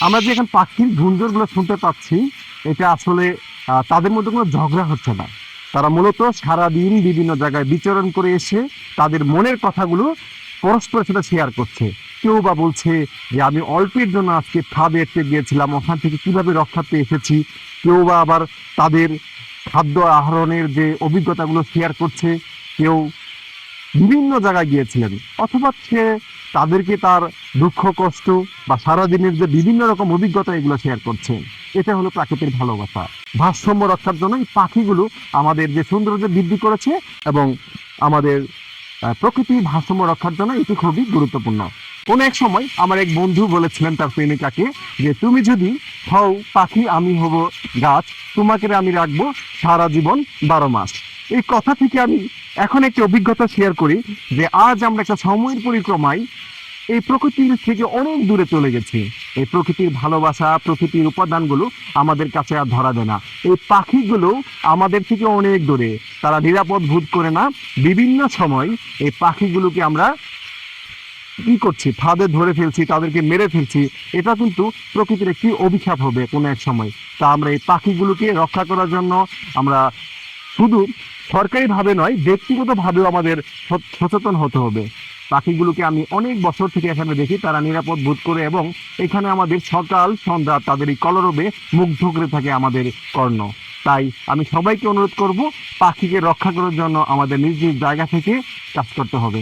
আমরা যে এখন পাখির গুঞ্জনগুলো শুনতে পাচ্ছি, এটা আসলে তাদের মধ্যে কোনো ঝগড়া হচ্ছে না। তারা মূলত সারাদিন বিভিন্ন জায়গায় বিচরণ করে এসে তাদের মনের কথাগুলো পরস্পরের সাথে শেয়ার করছে। কেউ বা বলছে যে আমি অল্পের জন্য আজকে ফাঁদে এসে গিয়েছিলাম, ওখান থেকে কিভাবে রক্ষা পেয়ে এসেছি। কেউ বা আবার তাদের খাদ্য আহরণের যে অভিজ্ঞতাগুলো শেয়ার করছে। কেউ বিভিন্ন জায়গায় গিয়েছিলেন, অথবা সে তাদেরকে তার দুঃখ কষ্ট বা সারাদিনের যে বিভিন্ন রকম অভিজ্ঞতা এগুলো শেয়ার করছে। এটা হলো প্রাকৃতিক ভালোবাসা। ভারসাম্য রক্ষার জন্য এই পাখিগুলো আমাদের যে সৌন্দর্য বৃদ্ধি করেছে, এবং আমাদের প্রকৃতির ভারসাম্য রক্ষার জন্য এটি খুবই গুরুত্বপূর্ণ। কোন এক সময় আমার এক বন্ধু বলেছিলেন তার প্রেমিকাকে যে তুমি যদি হও পাখি, আমি হব গাছ, তোমাকে আমি রাখবো সারা জীবন 12 মাস। এই কথা থেকে আমি এখন একটি অভিজ্ঞতা শেয়ার করি যে আজ আমরা একটা সময়ের পরিক্রমায় এই প্রকৃতির থেকে অনেক দূরে চলে গেছি। এই প্রকৃতির ভালোবাসা, প্রকৃতির উপাদানগুলো আমাদের কাছে আর ধরা দেয় না। এই পাখিগুলো আমাদের থেকে অনেক দূরে, তারা নিরাপদ বোধ করে না। বিভিন্ন সময় এই পাখিগুলোকে আমরা কি করছি, ফাঁদে ধরে ফেলছি, তাদেরকে মেরে ফেলছি। এটা কিন্তু প্রকৃতির একটি অভিশাপ হবে কোনো এক সময়। তা আমরা এই পাখিগুলোকে রক্ষা করার জন্য আমরা শুধু সরকারি ভাবে নয়, ব্যক্তিগত ভাবেও আমাদের সচেতন হতে হবে। পাখিগুলোকে আমি অনেক বছর থেকে এখানে দেখি, তারা নিরাপদ বোধ করে, এবং এখানে আমাদের সকাল সন্ধ্যা তাদের এই কলরবে মুগ্ধ করে থাকে আমাদের কর্ণ। তাই আমি সবাইকে অনুরোধ করব, পাখিকে রক্ষা করার জন্য আমাদের নিজ নিজ জায়গা থেকে কাজ করতে হবে।